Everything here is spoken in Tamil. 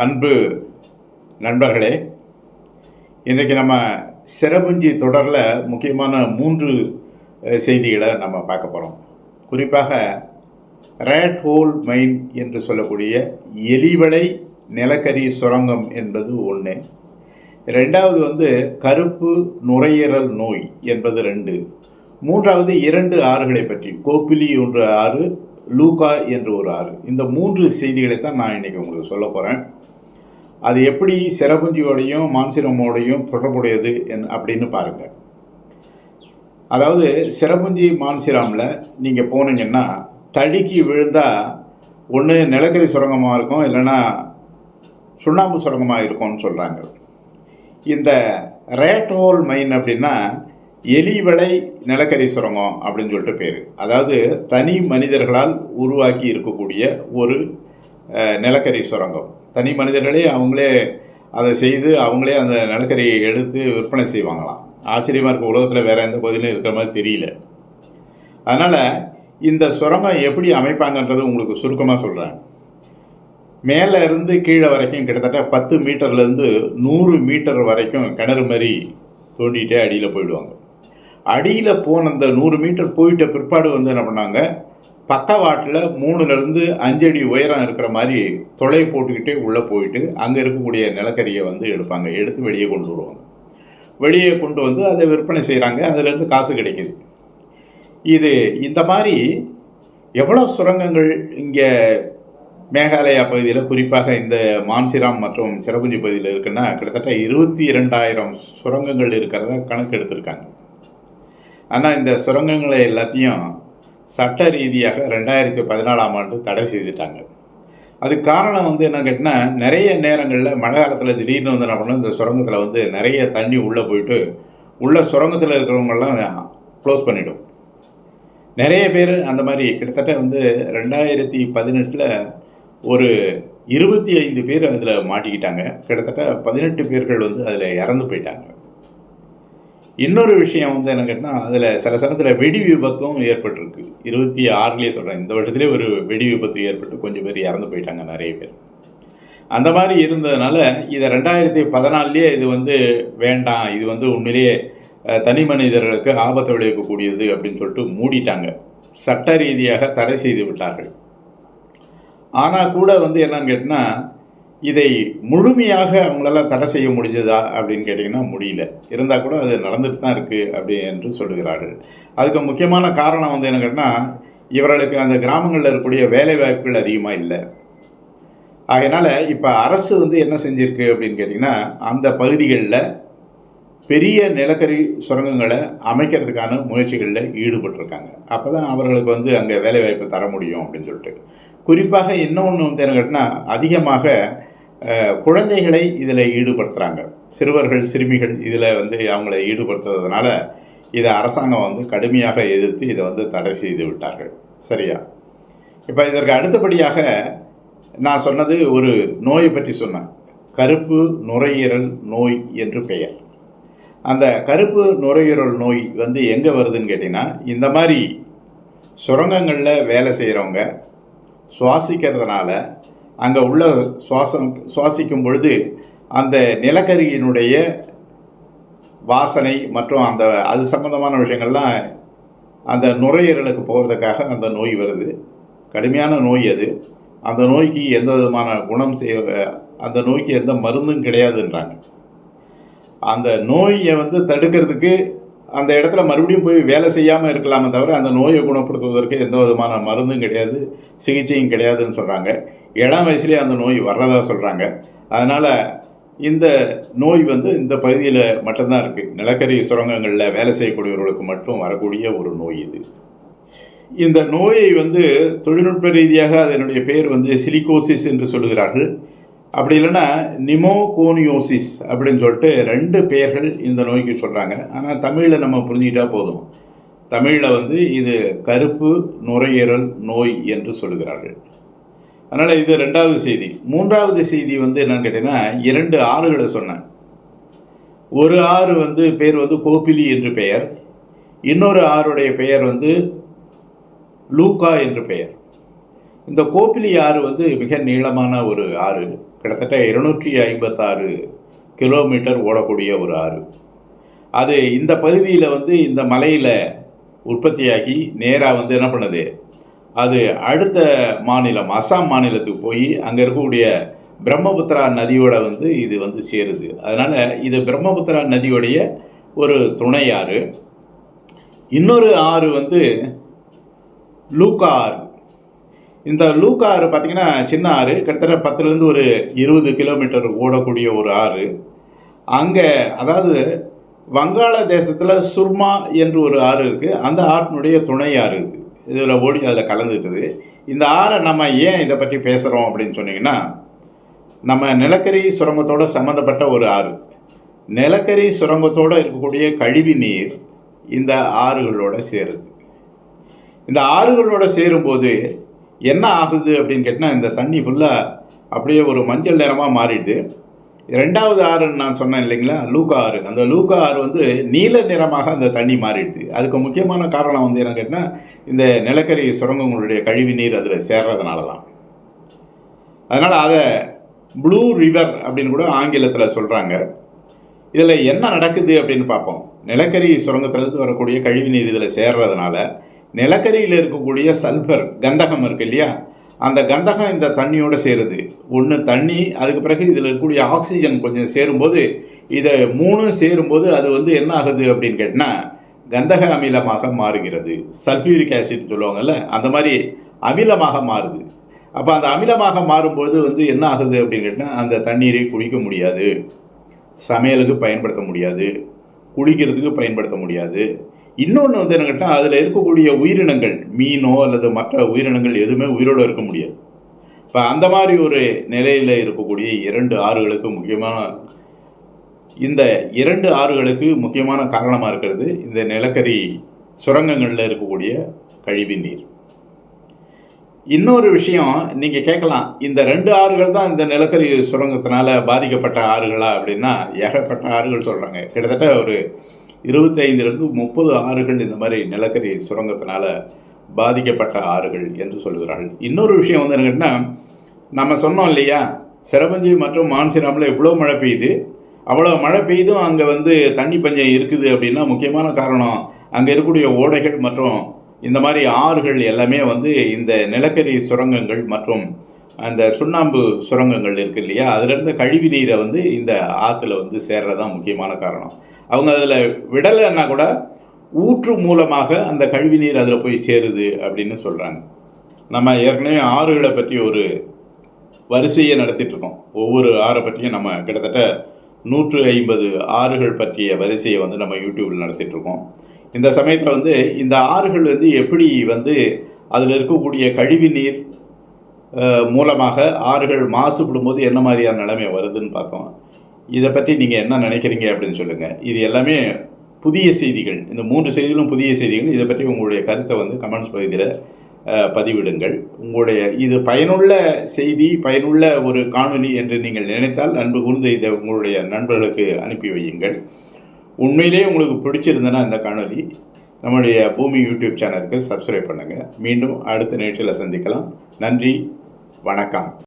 அன்பு நண்பர்களே, இன்றைக்கி நம்ம சிரபுஞ்சி தொடரில் முக்கியமான 3 செய்திகளை நம்ம பார்க்க போகிறோம். குறிப்பாக ரேட் ஹோல் மைன் என்று சொல்லக்கூடிய எலிவளை நிலக்கரி சுரங்கம் என்பது ஒன்று. 2வது கருப்பு நுரையீரல் நோய் என்பது 2. 3வது 2 ஆறுகளை பற்றி, கோப்பிலி என்ற ஆறு, லூகா என்று ஒரு ஆறு. இந்த 3 செய்திகளை தான் நான் இன்றைக்கி உங்களுக்கு சொல்ல போகிறேன். அது எப்படி சிரபுஞ்சியோடையும் மான்சிரமோடையும் தொடர்புடையது அப்படின்னு பாருங்கள். அதாவது சிரபுஞ்சி மான்சிராமில் நீங்கள் போனீங்கன்னா தடுக்கி விழுந்தால் ஒன்று நிலக்கரி சுரங்கமாக இருக்கும், இல்லைன்னா சுண்ணாம்பு சுரங்கமாக இருக்கும்னு சொல்கிறாங்க. இந்த ரேட் ஹோல் மைன் அப்படின்னா எலிவளை நிலக்கரி சுரங்கம் அப்படின்னு சொல்லிட்டு பேர். அதாவது தனி மனிதர்களால் உருவாக்கி இருக்கக்கூடிய ஒரு நிலக்கரி சுரங்கம். தனி மனிதர்களே அவங்களே அதை செய்து அவங்களே அந்த நிலக்கரியை எடுத்து விற்பனை செய்வாங்களாம். ஆச்சரியமாக இருக்க, உலகத்தில் வேறு எந்த பகுதியிலும் இருக்கிற மாதிரி தெரியல. அதனால் இந்த சுரங்கம் எப்படி அமைப்பாங்கன்றது உங்களுக்கு சுருக்கமாக சொல்கிறேன். மேலே இருந்து கீழே வரைக்கும் கிட்டத்தட்ட 10 மீட்டர்லேருந்து 100 மீட்டர் வரைக்கும் கிணறு மாதிரி தோண்டிகிட்டே அடியில் போயிடுவாங்க. அடியில் போன அந்த 100 மீட்டர் போயிட்ட பிற்பாடு என்ன பண்ணாங்க, பக்கவாட்டில் 3லேருந்து 5 அடி உயரம் இருக்கிற மாதிரி தொலை போட்டுக்கிட்டே உள்ளே போயிட்டு அங்கே இருக்கக்கூடிய நிலக்கரியை எடுப்பாங்க. எடுத்து வெளியே கொண்டு வருவாங்க. வெளியே கொண்டு வந்து அதை விற்பனை செய்கிறாங்க. அதிலேருந்து காசு கிடைக்கிது. இது இந்த மாதிரி எவ்வளோ சுரங்கங்கள் இங்கே மேகாலயா பகுதியில், குறிப்பாக இந்த மான்சிராம் மற்றும் சிரபுஞ்சி பகுதியில் இருக்குன்னா கிட்டத்தட்ட 22,000 சுரங்கங்கள் இருக்கிறதா கணக்கு எடுத்திருக்காங்க. ஆனால் இந்த சுரங்கங்களை எல்லாத்தையும் சட்ட ரீதியாக 2014ஆம் ஆண்டு தடை செய்துட்டாங்க. அதுக்கு காரணம் என்னன்னு கேட்டால், நிறைய நேரங்களில் மழை காலத்தில் திடீர்னு என்ன பண்ணணும், இந்த சுரங்கத்தில் நிறைய தண்ணி உள்ளே போயிட்டு உள்ள சுரங்கத்தில் இருக்கிறவங்கெல்லாம் க்ளோஸ் பண்ணிவிடும். நிறைய பேர் அந்த மாதிரி கிட்டத்தட்ட 2018 ஒரு 25 பேர் அதில் மாட்டிக்கிட்டாங்க. கிட்டத்தட்ட 18 பேர்கள் அதில் இறந்து போயிட்டாங்க. இன்னொரு விஷயம் என்ன கேட்டால், அதில் சில சமயத்தில் வெடி விபத்தும் ஏற்பட்டிருக்கு. 26லேயே சொல்கிறேன், இந்த வருஷத்துலேயே ஒரு வெடி விபத்து ஏற்பட்டு கொஞ்சம் பேர் இறந்து போயிட்டாங்க, நிறைய பேர். அந்த மாதிரி இருந்ததுனால இதை 2014லேயே இது வேண்டாம், இது உண்மையிலேயே தனி மனிதர்களுக்கு ஆபத்தை விளைவிக்கக்கூடியது அப்படின்னு சொல்லிட்டு மூடிட்டாங்க. சட்ட ரீதியாக தடை செய்து விட்டார்கள். ஆனால் கூட என்னன்னு கேட்டால், இதை முழுமையாக அவங்களால தடை செய்ய முடிஞ்சதா அப்படின்னு கேட்டிங்கன்னா முடியல. இருந்தால் கூட அது நடந்துட்டு தான் இருக்குது அப்படி என்று சொல்லுகிறார்கள். அதுக்கு முக்கியமான காரணம் என்ன கேட்டால், இவர்களுக்கு அந்த கிராமங்களில் இருக்கக்கூடிய வேலை வாய்ப்புகள் அதிகமாக இல்லை. அதனால் இப்போ அரசு என்ன செஞ்சுருக்கு அப்படின்னு கேட்டிங்கன்னா, அந்த பகுதிகளில் பெரிய நிலக்கரி சுரங்கங்களை அமைக்கிறதுக்கான முயற்சிகளில் ஈடுபட்டிருக்காங்க. அப்போ தான் அவர்களுக்கு அங்கே வேலைவாய்ப்பு தர முடியும் அப்படின்னு சொல்லிட்டு. குறிப்பாக இன்னொன்று என்ன கேட்டால், அதிகமாக குழந்தைகளை இதில் ஈடுபடுத்துகிறாங்க. சிறுவர்கள் சிறுமிகள் இதில் அவங்கள ஈடுபடுத்துறதுனால இதை அரசாங்கம் கடுமையாக எதிர்த்து இதை தடை செய்து விட்டார்கள். சரியா? இப்போ இதற்கு அடுத்தபடியாக நான் சொன்னது ஒரு நோயை பற்றி சொன்னேன். கருப்பு நுரையீரல் நோய் என்று பெயர். அந்த கருப்பு நுரையீரல் நோய் எங்கே வருதுன்னு கேட்டிங்கன்னா, இந்த மாதிரி சுரங்கங்களில் வேலை செய்கிறவங்க சுவாசிக்கிறதுனால அங்கே உள்ள சுவாசிக்கும் பொழுது அந்த நிலக்கரியினுடைய வாசனை மற்றும் அது சம்பந்தமான விஷயங்கள்லாம் அந்த நுரையீரலுக்கு போகிறதுக்காக அந்த நோய் வருது. கடுமையான நோய் அது. அந்த நோய்க்கு எந்த விதமான அந்த நோய்க்கு எந்த மருந்தும் கிடையாதுன்றாங்க. அந்த நோயை தடுக்கிறதுக்கு அந்த இடத்துல மறுபடியும் போய் வேலை செய்யாமல் இருக்கலாமே தவிர அந்த நோயை குணப்படுத்துவதற்கு எந்த விதமான மருந்தும் கிடையாது, சிகிச்சையும் கிடையாதுன்னு சொல்கிறாங்க. இளம் வயசுலேயே அந்த நோய் வர்றதா சொல்கிறாங்க. அதனால் இந்த நோய் இந்த பகுதியில் மட்டும்தான் இருக்குது. நிலக்கரி சுரங்கங்களில் வேலை செய்யக்கூடியவர்களுக்கு மட்டும் வரக்கூடிய ஒரு நோய் இது. இந்த நோயை தொழில்நுட்ப ரீதியாக அதனுடைய பேர் சிலிகோசிஸ் என்று சொல்லுகிறார்கள். அப்படி இல்லைன்னா நிமோகோனியோசிஸ் அப்படின்னு சொல்லிட்டு 2 பெயர்கள் இந்த நோய்க்கு சொல்கிறாங்க. ஆனால் தமிழில் நம்ம புரிஞ்சுக்கிட்டா போதும். தமிழில் இது கருப்பு நுரையீரல் நோய் என்று சொல்லுகிறார்கள். அதனால் இது 2வது செய்தி. 3வது செய்தி என்னன்னு கேட்டிங்கன்னா, 2 ஆறுகளை சொன்னேன். ஒரு ஆறு பேர் கோப்பிலி என்று பெயர். இன்னொரு ஆறுடைய பெயர் லூகா என்று பெயர். இந்த கோப்பிலி ஆறு வந்து மிக நீளமான ஒரு ஆறு, கிட்டத்தட்ட 256 கிலோமீட்டர் ஓடக்கூடிய ஒரு ஆறு. அது இந்த பகுதியில் வந்து இந்த மலையில் உற்பத்தியாகி நேராக வந்து என்ன பண்ணுது, அது அடுத்த மாநிலம் அஸ்ஸாம் மாநிலத்துக்கு போய் அங்கே இருக்கக்கூடிய பிரம்மபுத்திரா நதியோட வந்து இது வந்து சேருது. அதனால் இது பிரம்மபுத்திரா நதியோடைய ஒரு துணை ஆறு. இன்னொரு ஆறு வந்து லூக்கா ஆறு. இந்த லூக்கா ஆறு பார்த்திங்கன்னா சின்ன ஆறு, கிட்டத்தட்ட 10லேருந்து ஒரு 20 கிலோமீட்டர் ஓடக்கூடிய ஒரு ஆறு. அங்கே அதாவது வங்காள தேசத்தில் சுர்மா என்று ஒரு ஆறு இருக்குது. அந்த ஆற்றினுடைய துணை ஆறு இது. இதில் ஓடி அதில் கலந்துட்டுது. இந்த ஆறை நம்ம ஏன் இதை பற்றி பேசுகிறோம் அப்படின்னு சொன்னிங்கன்னா, நம்ம நிலக்கரி சுரங்கத்தோடு சம்மந்தப்பட்ட ஒரு ஆறு. நிலக்கரி சுரங்கத்தோடு இருக்கக்கூடிய கழிவு நீர் இந்த ஆறுகளோடு சேருது. இந்த ஆறுகளோடு சேரும்போது என்ன ஆகுது அப்படின்னு கேட்டால், இந்த தண்ணி ஃபுல்லாக அப்படியே ஒரு மஞ்சள் நிறமாக மாறிடுது. ரெண்டாவது ஆறுன்னு நான் சொன்னேன் இல்லைங்களா, லூக்கா ஆறு. அந்த லூக்கா ஆறு வந்து நீல நிறமாக அந்த தண்ணி மாறிடுது. அதுக்கு முக்கியமான காரணம் வந்து என்ன கேட்டால், இந்த நிலக்கரி சுரங்கங்களுடைய கழிவு நீர் அதில் சேர்றதுனால தான். அதனால் அதை ப்ளூ ரிவர் அப்படின்னு கூட ஆங்கிலத்தில் சொல்கிறாங்க. இதில் என்ன நடக்குது அப்படின்னு பார்ப்போம். நிலக்கரி சுரங்கத்திலேருந்து வரக்கூடிய கழிவு நீர் இதில் சேர்றதுனால நிலக்கரியில் இருக்கக்கூடிய சல்ஃபர் கந்தகம் இருக்குது இல்லையா, அந்த கந்தகம் இந்த தண்ணியோடு சேருது. ஒன்று தண்ணி, அதுக்கு பிறகு இதில் இருக்கக்கூடிய ஆக்சிஜன் கொஞ்சம் சேரும்போது, இதை மூணும் சேரும்போது அது வந்து என்ன ஆகுது அப்படின்னு கேட்டால் கந்தக அமிலமாக மாறுகிறது. சல்ஃபியூரிக் ஆசிட் சொல்லுவாங்கள்ல, அந்த மாதிரி அமிலமாக மாறுது. அப்போ அந்த அமிலமாக மாறும்போது வந்து என்ன ஆகுது அப்படின்னு கேட்டால், அந்த தண்ணீரை குடிக்க முடியாது, சமையலுக்கு பயன்படுத்த முடியாது, குடிக்கிறதுக்கு பயன்படுத்த முடியாது. இன்னொன்று வந்து என்ன கேட்டால், அதில் இருக்கக்கூடிய உயிரினங்கள், மீனோ அல்லது மற்ற உயிரினங்கள் எதுவுமே உயிரோடு இருக்க முடியாது. இப்போ அந்த மாதிரி ஒரு நிலையில் இருக்கக்கூடிய 2 ஆறுகளுக்கு இந்த 2 ஆறுகளுக்கு முக்கியமான காரணமாக இருக்கிறது இந்த நிலக்கரி சுரங்கங்களில் இருக்கக்கூடிய கழிவு நீர். இன்னொரு விஷயம் நீங்கள் கேட்கலாம், இந்த 2 ஆறுகள் தான் இந்த நிலக்கரி சுரங்கத்தினால பாதிக்கப்பட்ட ஆறுகளா அப்படின்னா, ஏகப்பட்ட ஆறுகள் சொல்கிறாங்க. கிட்டத்தட்ட ஒரு 25லேருந்து 30 ஆறுகள் இந்த மாதிரி நிலக்கரி சுரங்கத்தினால பாதிக்கப்பட்ட ஆறுகள் என்று சொல்கிறார்கள். இன்னொரு விஷயம் வந்து என்னன்னா, நம்ம சொன்னோம் இல்லையா, செரபுஞ்சி மற்றும் மான்சிராமில் இவ்வளோ மழை பெய்யுது, அவ்வளோ மழை பெய்தும் அங்கே வந்து தண்ணி பஞ்சம் இருக்குது அப்படின்னா முக்கியமான காரணம் அங்கே இருக்கக்கூடிய ஓடைகள் மற்றும் இந்த மாதிரி ஆறுகள் எல்லாமே வந்து இந்த நிலக்கரி சுரங்கங்கள் மற்றும் அந்த சுண்ணாம்பு சுரங்கங்கள் இருக்குது இல்லையா, அதிலிருந்த கழிவு நீரை வந்து இந்த ஆற்றுல வந்து சேர்றதான் முக்கியமான காரணம். அவங்க அதில் விடலைன்னா கூட ஊற்று மூலமாக அந்த கழிவு நீர் அதில் போய் சேருது அப்படின்னு சொல்கிறாங்க. நம்ம ஏற்கனவே ஆறுகளை பற்றி ஒரு வரிசையை நடத்திட்டுருக்கோம். ஒவ்வொரு ஆறை பற்றியும் நம்ம கிட்டத்தட்ட 150 ஆறுகள் பற்றிய வரிசையை வந்து நம்ம யூடியூப்பில் நடத்திட்டுருக்கோம். இந்த சமயத்தில் வந்து இந்த ஆறுகள் வந்து எப்படி வந்து அதில் இருக்கக்கூடிய கழிவு நீர் மூலமாக ஆறுகள் மாசுபடும் போது என்ன மாதிரியான நிலைமை வருதுன்னு பார்த்தோம். இதை பற்றி நீங்கள் என்ன நினைக்கிறீங்க அப்படின்னு சொல்லுங்கள். இது எல்லாமே புதிய செய்திகள், இந்த 3 செய்திகளும் புதிய செய்திகள். இதை பற்றி உங்களுடைய கருத்தை வந்து கமெண்ட்ஸ் பகுதியில் பதிவிடுங்கள். உங்களுடைய இது பயனுள்ள செய்தி, பயனுள்ள ஒரு காணொலி என்று நீங்கள் நினைத்தால் அன்பு கூர்ந்து இதை உங்களுடைய நண்பர்களுக்கு அனுப்பி வையுங்கள். உண்மையிலேயே உங்களுக்கு பிடிச்சிருந்தனா இந்த காணொலி நம்முடைய பூமி யூடியூப் சேனலுக்கு சப்ஸ்கிரைப் பண்ணுங்கள். மீண்டும் அடுத்த நிகழ்ச்சியில் சந்திக்கலாம். நன்றி, வணக்கம்.